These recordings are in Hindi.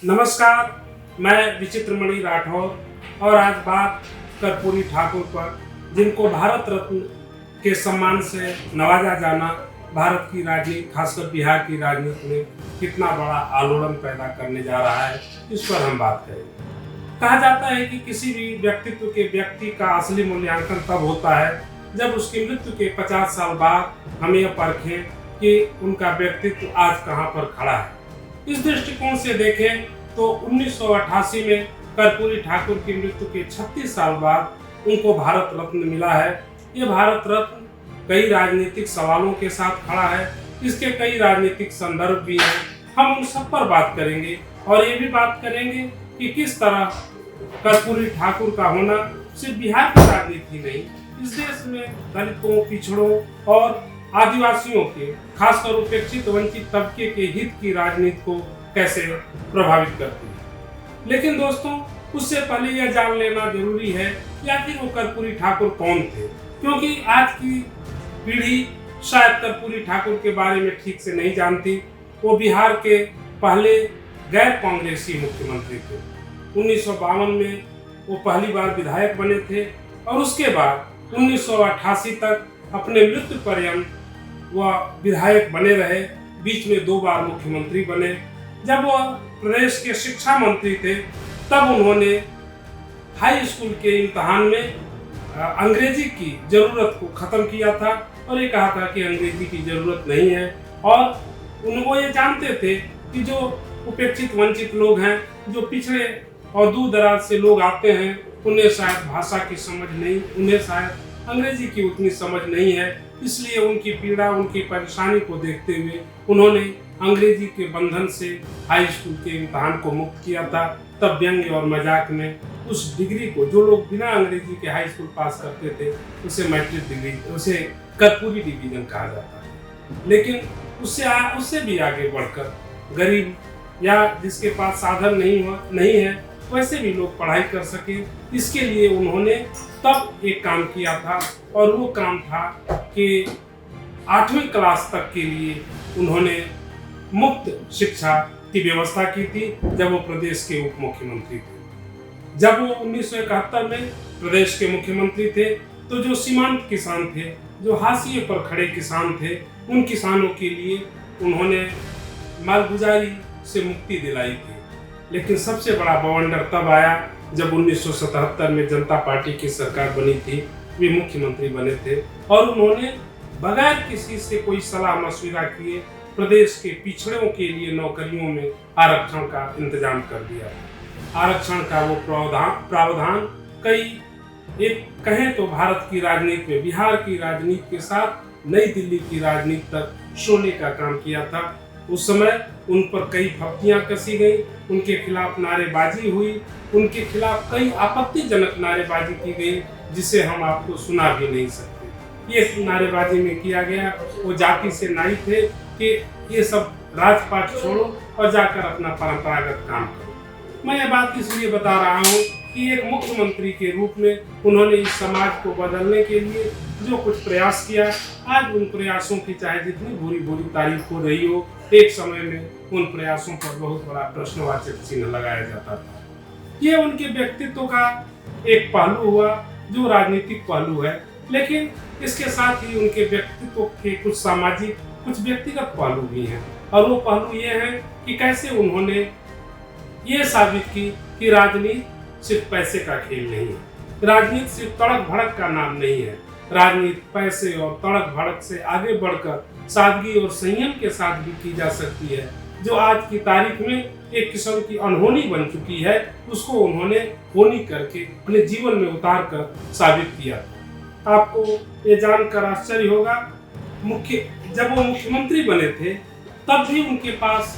नमस्कार, मैं विचित्रमणि राठौर और आज बात कर्पूरी ठाकुर पर, जिनको भारत रत्न के सम्मान से नवाजा जाना भारत की राजनीति, खासकर बिहार की राजनीति में कितना बड़ा आलोड़न पैदा करने जा रहा है, इस पर हम बात करेंगे। कहा जाता है कि किसी भी व्यक्तित्व के व्यक्ति का असली मूल्यांकन तब होता है जब उसकी मृत्यु के 50 साल बाद हम यह परखें कि उनका व्यक्तित्व आज कहाँ पर खड़ा है। इस दृष्टिकोण से देखें तो 1988 में कर्पूरी ठाकुर की मृत्यु के 36 साल बाद उनको भारत रत्न मिला है। ये भारत रत्न कई राजनीतिक सवालों के साथ खड़ा है, इसके कई राजनीतिक संदर्भ भी हैं। हम उन सब पर बात करेंगे और ये भी बात करेंगे कि किस तरह कर्पूरी ठाकुर का होना सिर्फ बिहार की राजनीति नहीं, इस देश में दलितों, पिछड़ों और आदिवासियों के, खासकर उपेक्षित वंचित तबके के हित की राजनीति को कैसे प्रभावित करती है। लेकिन दोस्तों, उससे पहले यह जान लेना जरूरी है कि आखिर वो कर्पूरी ठाकुर कौन थे, क्योंकि आज की पीढ़ी शायद कर्पूरी ठाकुर के बारे में ठीक से नहीं जानती। वो बिहार के पहले गैर कांग्रेसी मुख्यमंत्री थे। 1952 में वो पहली बार विधायक बने थे और उसके बाद 1988 तक अपने मृत्यु पर्यंत वह विधायक बने रहे। बीच में 2 बार मुख्यमंत्री बने। जब वह प्रदेश के शिक्षा मंत्री थे तब उन्होंने हाई स्कूल के इम्तहान में अंग्रेजी की ज़रूरत को ख़त्म किया था और ये कहा था कि अंग्रेजी की ज़रूरत नहीं है। और उनको ये जानते थे कि जो उपेक्षित वंचित लोग हैं, जो पिछड़े और दूर दराज से लोग आते हैं, उन्हें शायद भाषा की समझ नहीं, उन्हें शायद अंग्रेजी की उतनी समझ नहीं है। इसलिए उनकी पीड़ा, उनकी परेशानी को देखते हुए उन्होंने अंग्रेजी के बंधन से हाई स्कूल के इम्तहान को मुक्त किया था। तब व्यंग्य और मजाक में उस डिग्री को, जो लोग बिना अंग्रेजी के हाई स्कूल पास करते थे, उसे मैट्रिक डिग्री, उसे कर्पूरी डिवीजन कहा जाता है। लेकिन उससे भी आगे बढ़कर गरीब या जिसके पास साधन नहीं है, वैसे भी लोग पढ़ाई कर सके, इसके लिए उन्होंने तब एक काम किया था और वो काम था कि 8वीं क्लास तक के लिए उन्होंने मुफ्त शिक्षा की व्यवस्था की थी जब वो प्रदेश के उप मुख्यमंत्री थे। जब वो 1971 में प्रदेश के मुख्यमंत्री थे तो जो सीमांत किसान थे, जो हाशिए पर खड़े किसान थे, उन किसानों के लिए उन्होंने मालगुजारी से मुक्ति दिलाई थी। लेकिन सबसे बड़ा बवंडर तब आया जब 1977 में जनता पार्टी की सरकार बनी थी। वे मुख्यमंत्री बने थे और उन्होंने बगैर किसी से कोई सलाह मशविरा किए प्रदेश के पिछड़ों के लिए नौकरियों में आरक्षण का इंतजाम कर दिया। आरक्षण का वो प्रावधान एक कहें तो भारत की राजनीति में, बिहार की राजनीति के साथ नई दिल्ली की राजनीति तक सोने का काम किया था। उस समय उन पर कई फप्तियां कसी गई, उनके खिलाफ नारेबाजी हुई, उनके खिलाफ कई आपत्तिजनक नारेबाजी की गई जिसे हम आपको सुना भी नहीं सकते। ये नारेबाजी में किया गया, वो जाति से नाई थे कि ये सब राजपाट छोड़ो और जाकर अपना परंपरागत काम करो। मैं ये बात इसलिए बता रहा हूँ कि एक मुख्यमंत्री के रूप में उन्होंने इस समाज को बदलने के लिए जो कुछ प्रयास किया, आज उन प्रयासों की चाहे जितनी बुरी बुरी तारीफ हो रही हो, एक समय में उन प्रयासों पर बहुत बड़ा प्रश्नवाचक चिन्ह लगाया जाता था। ये उनके व्यक्तित्व का एक पहलू हुआ जो राजनीतिक पहलू है, लेकिन इसके साथ ही उनके व्यक्तित्व के कुछ सामाजिक, कुछ व्यक्तिगत पहलू भी हैं। और वो पहलू ये है कि कैसे उन्होंने ये साबित की कि राजनीति सिर्फ पैसे का खेल नहीं है, राजनीति सिर्फ तड़क भड़क का नाम नहीं है। राजनीति पैसे और तड़क भड़क से आगे बढ़कर सादगी और संयम के साथ भी की जा सकती है, जो आज की तारीख में एक किस्म की अनहोनी बन चुकी है। उसको उन्होंने होनी करके अपने जीवन में उतार कर साबित किया। आपको ये जानकर आश्चर्य होगा, जब वो मुख्यमंत्री बने थे तब भी उनके पास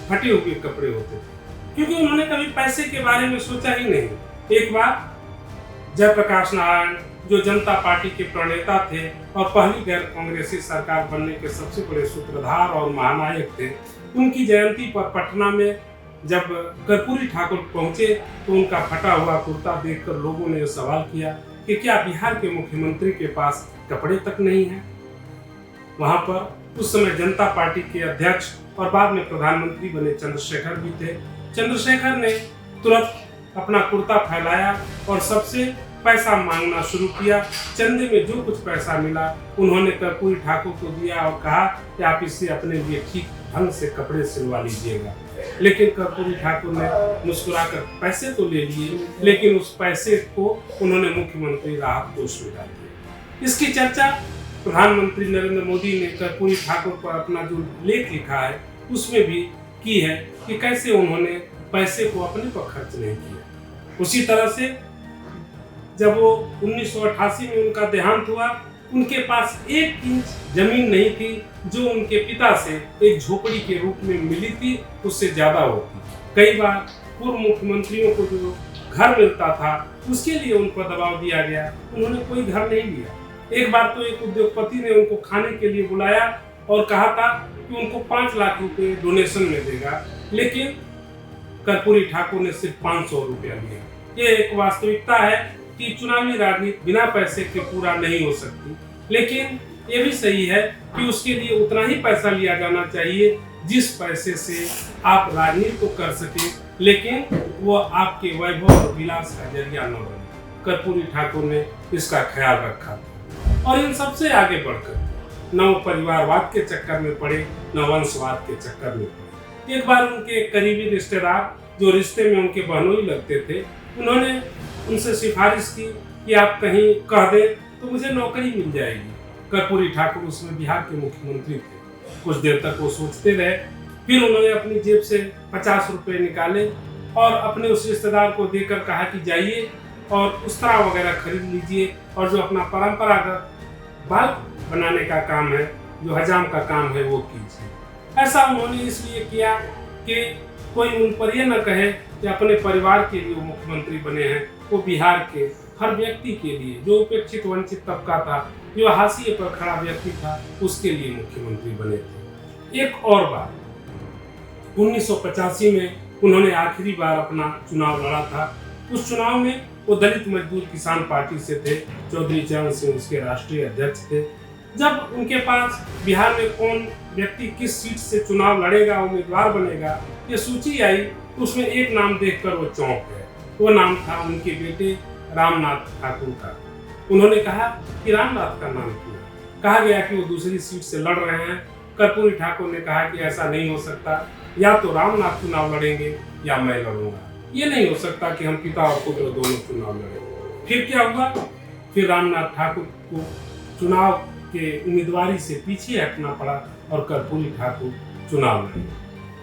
फटे हुए कपड़े होते थे, क्योंकि उन्होंने कभी पैसे के बारे में सोचा ही नहीं। एक बार जयप्रकाश नारायण, जो जनता पार्टी के प्रणेता थे और पहली गैर कांग्रेसी सरकार बनने के सबसे बड़े सूत्रधार और महानायक थे, उनकी जयंती पर पटना में जब कर्पूरी ठाकुर पहुंचे तो उनका फटा हुआ कुर्ता देखकर लोगों ने सवाल किया कि क्या बिहार के मुख्यमंत्री के पास कपड़े तक नहीं हैं। वहां पर उस समय जनता पार्टी के अध्यक्ष और बाद में प्रधानमंत्री बने चंद्रशेखर भी थे। चंद्रशेखर ने तुरंत अपना कुर्ता फैलाया और सबसे पैसा मांगना शुरू किया। चंदे में जो कुछ पैसा मिला उन्होंने कर्पूरी ठाकुर को दिया और कहा कि आप इससे अपने लिए ठीक ढंग से कपड़े सिलवा लीजिएगा। लेकिन कर्पूरी ठाकुर ने मुस्कुराकर पैसे तो ले लिए, लेकिन उस पैसे को उन्होंने मुख्यमंत्री राहत कोष में डाल दिया। इसकी चर्चा प्रधानमंत्री नरेंद्र मोदी ने कर्पूरी ठाकुर पर अपना जो लेख लिखा है उसमें भी की है कि कैसे उन्होंने पैसे को अपने पर खर्च नहीं किया। उसी तरह से जब वो 1988 में उनका देहांत हुआ, उनके पास 1 इंच जमीन नहीं थी जो उनके पिता से एक झोपड़ी के रूप में मिली थी, उससे ज्यादा होती। कई बार पूर्व मुख्यमंत्रियों को जो घर मिलता था उसके लिए उन पर दबाव दिया गया, उन्होंने कोई घर नहीं लिया। एक बार तो एक उद्योगपति ने उनको खाने के लिए बुलाया और कहा था कि उनको 5 लाख रुपए डोनेशन में देगा, लेकिन कर्पूरी ठाकुर ने सिर्फ 500 रुपया लिया। ये एक वास्तविकता है कि चुनावी राजनीति बिना पैसे के पूरा नहीं हो सकती, लेकिन ये भी सही है कि उसके लिए उतना ही पैसा लिया जाना चाहिए जिस पैसे से आप राजनीति तो कर सके, लेकिन वो आपके वैभव और विलास का जरिया न बने। कर्पूरी ठाकुर ने इसका ख्याल रखा और इन सबसे आगे बढ़कर न वो परिवारवाद के चक्कर में पड़े, न वंशवाद के चक्कर में पड़े। एक बार उनके करीबी रिश्तेदार जो रिश्ते में उनके बहनोई लगते थे, उन्होंने उनसे सिफारिश की कि आप कहीं कह दें तो मुझे नौकरी मिल जाएगी। कर्पूरी ठाकुर उसमें बिहार के मुख्यमंत्री थे। कुछ देर तक वो सोचते रहे, फिर उन्होंने अपनी जेब से 50 रुपए निकाले और अपने उस रिश्तेदार को देकर कहा कि जाइए और उस्तरा वगैरह खरीद लीजिए और जो अपना परंपरागत बाल बनाने का काम है, जो हजाम का काम है, वो कीजिए। ऐसा उन्होंने इसलिए किया कि कोई उन पर यह न कहे कि अपने परिवार के लिए वो मुख्यमंत्री बने हैं, वो बिहार के हर व्यक्ति के लिए, जो उपेक्षित वंचित तबका था, जो हाशिए पर खड़ा व्यक्ति था, उसके लिए मुख्यमंत्री बने थे। एक और बार 1985 में उन्होंने आखिरी बार अपना चुनाव लड़ा था। उस चुनाव में वो दलित मजदूर किसान पार्टी से थे। चौधरी चरण सिंह उसके राष्ट्रीय अध्यक्ष थे। जब उनके पास बिहार में कौन व्यक्ति किस सीट से चुनाव लड़ेगा, उम्मीदवार बनेगा, ये सूची आई, तो उसमें एक नाम देखकर वो चौंक गए। वो नाम था उनके बेटे रामनाथ ठाकुर का। उन्होंने कहा कि रामनाथ का नाम क्यों? कहा गया कि वो दूसरी सीट से लड़ रहे हैं। कर्पूरी ठाकुर ने कहा कि ऐसा नहीं हो सकता, या तो रामनाथ चुनाव लड़ेंगे या मैं लड़ूंगा। ये नहीं हो सकता कि हम पिता और पुत्र दोनों चुनाव लड़ें। फिर क्या हुआ? फिर रामनाथ ठाकुर को चुनाव के उम्मीदवारी से पीछे हटना पड़ा और कर्पूरी ठाकुर चुनाव लड़े।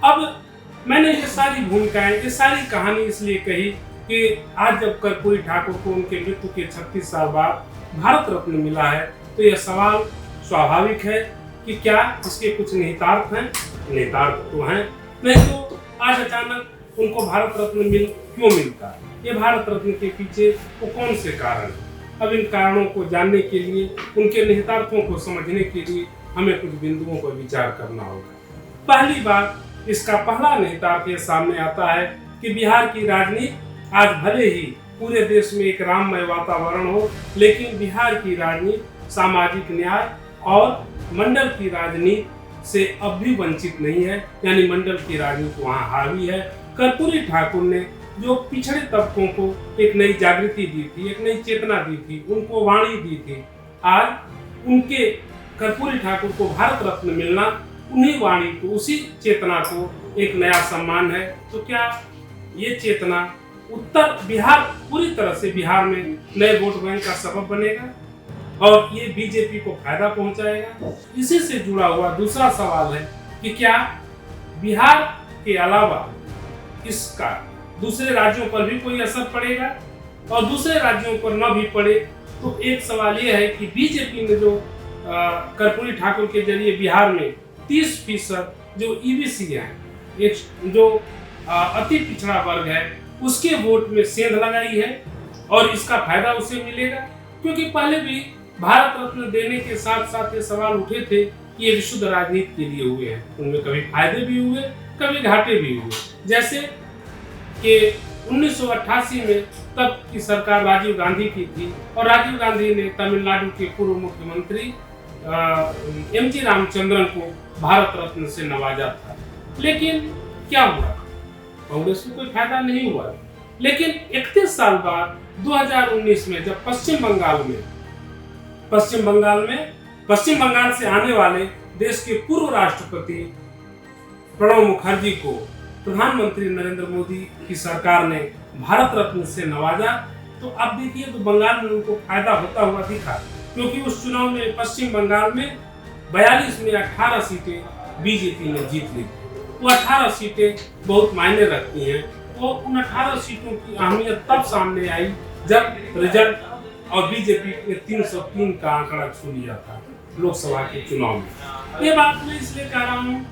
अब मैंने ये सारी भूमिकाएं, ये सारी कहानी इसलिए कही कि आज जब कर्पूरी ठाकुर को उनके मृत्यु के 36 साल बाद भारत रत्न मिला है, तो यह सवाल स्वाभाविक है कि क्या इसके कुछ निहितार्थ हैं? निहितार्थ तो हैं, नहीं तो आज अचानक उनको भारत रत्न क्यों मिलता? ये भारत रत्न के पीछे वो कौन से कारण हैं? अब इन कारणों को जानने के लिए, उनके निहितार्थों को समझने के लिए हमें कुछ बिंदुओं पर विचार करना होगा। पहली बात, इसका पहला निहितार्थ ये सामने आता है कि बिहार की राजनीति आज भले ही पूरे देश में एक राममय वातावरण हो, लेकिन बिहार की राजनीति सामाजिक न्याय और मंडल की राजनीति से अब भी वंचित नहीं है, यानी मंडल की राजनीति वहाँ हावी है। कर्पूरी ठाकुर ने जो पिछड़े तबकों को एक नई जागृति दी थी, एक नई चेतना दी थी, उनको वाणी दी थी, आज उनके कर्पूरी ठाकुर को भारत रत्न मिलना उन्हीं वाणी को, उसी चेतना को एक नया सम्मान है। तो क्या ये चेतना उत्तर बिहार, पूरी तरह से बिहार में नए वोट बैंक का सबब बनेगा और ये बीजेपी को फायदा पहुंचाएगा? इसी से जुड़ा हुआ दूसरा सवाल है कि क्या बिहार के अलावा इसका दूसरे राज्यों पर भी कोई असर पड़ेगा? और दूसरे राज्यों पर न भी पड़े तो एक सवाल ये है कि बीजेपी ने जो कर्पूरी ठाकुर के जरिए बिहार में 30% जो ईबीसी है, एक जो अति पिछड़ा वर्ग है, उसके वोट में सेंध लगाई है और इसका फायदा उसे मिलेगा। क्योंकि पहले भी भारत रत्न देने के साथ साथ ये सवाल उठे थे कि ये विशुद्ध राजनीति के लिए हुए हैं, उनमें कभी फायदे भी हुए, कभी घाटे भी हुए। जैसे कि 1988 में तब की सरकार राजीव गांधी की थी और राजीव गांधी ने तमिलनाडु के पूर्व मुख्यमंत्री एमजी रामचंद्रन को भारत रत्न से नवाजा था। लेकिन क्या हुआ कांग्रेस को कोई फायदा नहीं हुआ। लेकिन 31 साल बाद 2019 में जब पश्चिम बंगाल से आने वाले देश के पूर्व राष्ट्रपति प्रणब मुखर्जी को प्रधानमंत्री नरेंद्र मोदी की सरकार ने भारत रत्न से नवाजा, तो अब देखिए तो बंगाल में उनको फायदा होता हुआ दिखा, क्योंकि उस चुनाव में पश्चिम बंगाल में 42 में 18 सीटें बीजेपी ने जीत ली। वो 18 सीटें बहुत मायने रखती हैं। तो उन 18 सीटों की अहमियत तब सामने आई जब रिजल्ट और बीजेपी ने 303 का आंकड़ा छू लिया था लोकसभा के चुनाव में। ये बात मैं इसलिए कह रहा हूँ,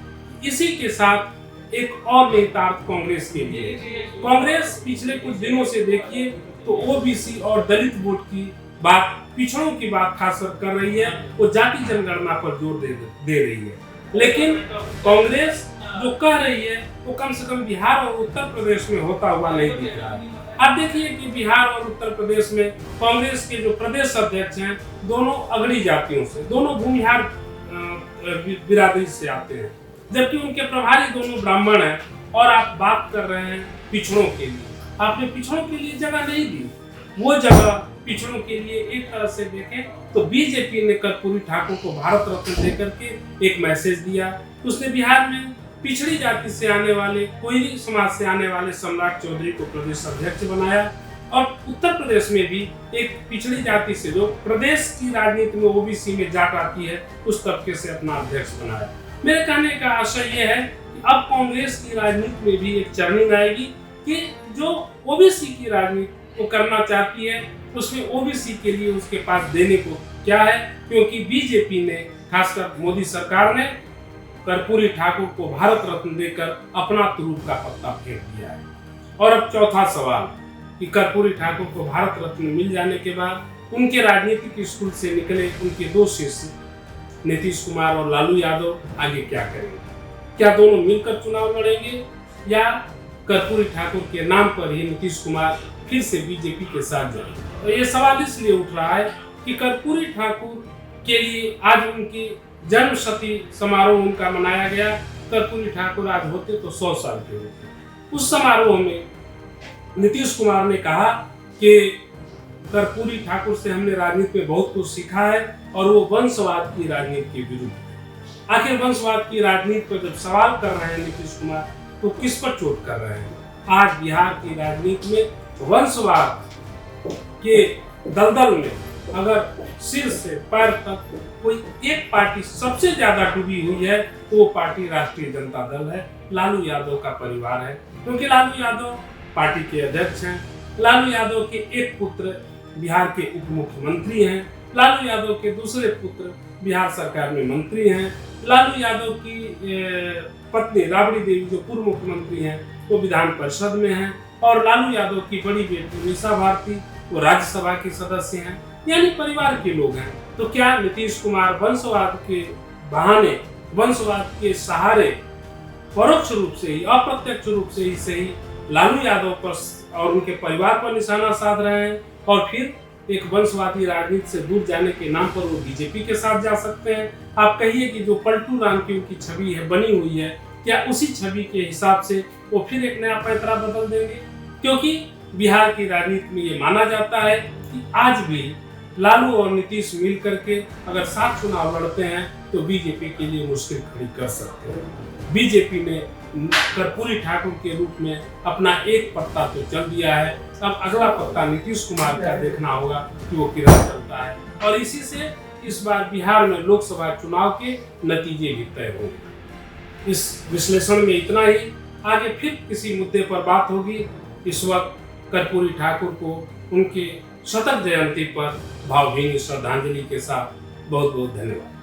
इसी के साथ एक और निहितार्थ कांग्रेस के लिए। कांग्रेस पिछले कुछ दिनों से देखिए तो ओबीसी और दलित वोट की बात, पिछड़ों की बात खासकर कर रही है, वो जाति जनगणना पर जोर दे रही है। लेकिन कांग्रेस जो कह रही है वो कम से कम बिहार और उत्तर प्रदेश में होता हुआ नहीं दिख रहा है। अब देखिए कि बिहार और उत्तर प्रदेश में कांग्रेस के जो प्रदेश अध्यक्ष हैं दोनों अगड़ी जातियों से, दोनों भूमिहार बिरादरी से आते हैं, जबकि उनके प्रभारी दोनों ब्राह्मण हैं। और आप बात कर रहे हैं पिछड़ों के लिए, आपने पिछड़ों के लिए जगह नहीं दी। वो जगह पिछड़ों के लिए एक तरह से देखें तो बीजेपी ने कर्पूरी ठाकुर को भारत रत्न देकर के एक मैसेज दिया। उसने बिहार में पिछड़ी जाति से आने वाले, कोयरी समाज से आने वाले सम्राट चौधरी को प्रदेश अध्यक्ष बनाया, और उत्तर प्रदेश में भी एक पिछड़ी जाति से जो प्रदेश की राजनीति में ओबीसी में जाट आती है उस तबके से अपना अध्यक्ष बनाया। मेरे कहने का आशय यह है कि अब कांग्रेस की राजनीति में भी एक चर्निंग आएगी कि जो ओबीसी की राजनीति को करना चाहती है उसमें ओबीसी के लिए उसके पास देने को क्या है, क्योंकि बीजेपी ने, खासकर मोदी सरकार ने कर्पूरी ठाकुर को भारत रत्न देकर अपना तुरूप का पत्ता फेंक दिया है। और अब चौथा सवाल कि कर्पूरी ठाकुर को भारत रत्न मिल जाने के बाद उनके राजनीतिक स्कूल से निकले उनके दो शिष्य नीतीश कुमार और लालू यादव आगे क्या करेंगे? क्या दोनों मिलकर चुनाव लड़ेंगे या कर्पूरी ठाकुर के नाम पर ही नीतीश कुमार फिर से बीजेपी के साथ जाएंगे? तो ये सवाल इसलिए उठ रहा है कि कर्पूरी ठाकुर के लिए आज उनकी जन्म शती समारोह उनका मनाया गया। कर्पूरी ठाकुर आज होते तो 100 साल के होते। उस समारोह में नीतीश कुमार ने कहा कि कर्पूरी ठाकुर से हमने राजनीति में बहुत कुछ सीखा है और वो वंशवाद की राजनीति के विरुद्ध है। आखिर वंशवाद की राजनीति पर जब सवाल कर रहे हैं नीतीश कुमार तो किस पर चोट कर रहे हैं? आज बिहार की राजनीति में वंशवाद के दलदल में अगर सिर से पैर तक कोई एक पार्टी सबसे ज्यादा डूबी हुई है तो वो पार्टी राष्ट्रीय जनता दल है, लालू यादव का परिवार है। क्योंकि लालू यादव पार्टी के अध्यक्ष हैं, लालू यादव के एक पुत्र बिहार के उप मुख्यमंत्री हैं, लालू यादव के दूसरे पुत्र बिहार सरकार में मंत्री हैं, लालू यादव की पत्नी राबड़ी देवी जो पूर्व मुख्यमंत्री हैं वो विधान परिषद में हैं, और लालू यादव की बड़ी बेटी मीसा भारती वो राज्यसभा की सदस्य हैं, यानी परिवार के लोग हैं। तो क्या नीतीश कुमार वंशवाद के बहाने, वंशवाद के सहारे परोक्ष रूप से ही, अप्रत्यक्ष रूप से ही सही लालू यादव पर और उनके परिवार पर निशाना साध रहे हैं और फिर एक वंशवादी राजनीति से दूर जाने के नाम पर वो बीजेपी के साथ जा सकते हैं? आप कहिए कि जो पलटू राम की उनकी छवि है बनी हुई है, क्या उसी छवि के हिसाब से वो फिर एक नया पैंतरा बदल देंगे? क्योंकि बिहार की राजनीति में ये माना जाता है कि आज भी लालू और नीतीश मिल करके अगर साथ चुनाव लड़ते हैं तो बीजेपी के लिए मुश्किल खड़ी कर सकते हैं। बीजेपी ने कर्पूरी ठाकुर के रूप में अपना एक पत्ता तो चल दिया है, अब अगला पत्ता नीतीश कुमार का देखना होगा कि वो किधर चलता है, और इसी से इस बार बिहार में लोकसभा चुनाव के नतीजे भी तय होंगे। इस विश्लेषण में इतना ही, आगे फिर किसी मुद्दे पर बात होगी। इस वक्त कर्पूरी ठाकुर को उनके शतक जयंती पर भावभीनी श्रद्धांजलि के साथ बहुत बहुत धन्यवाद।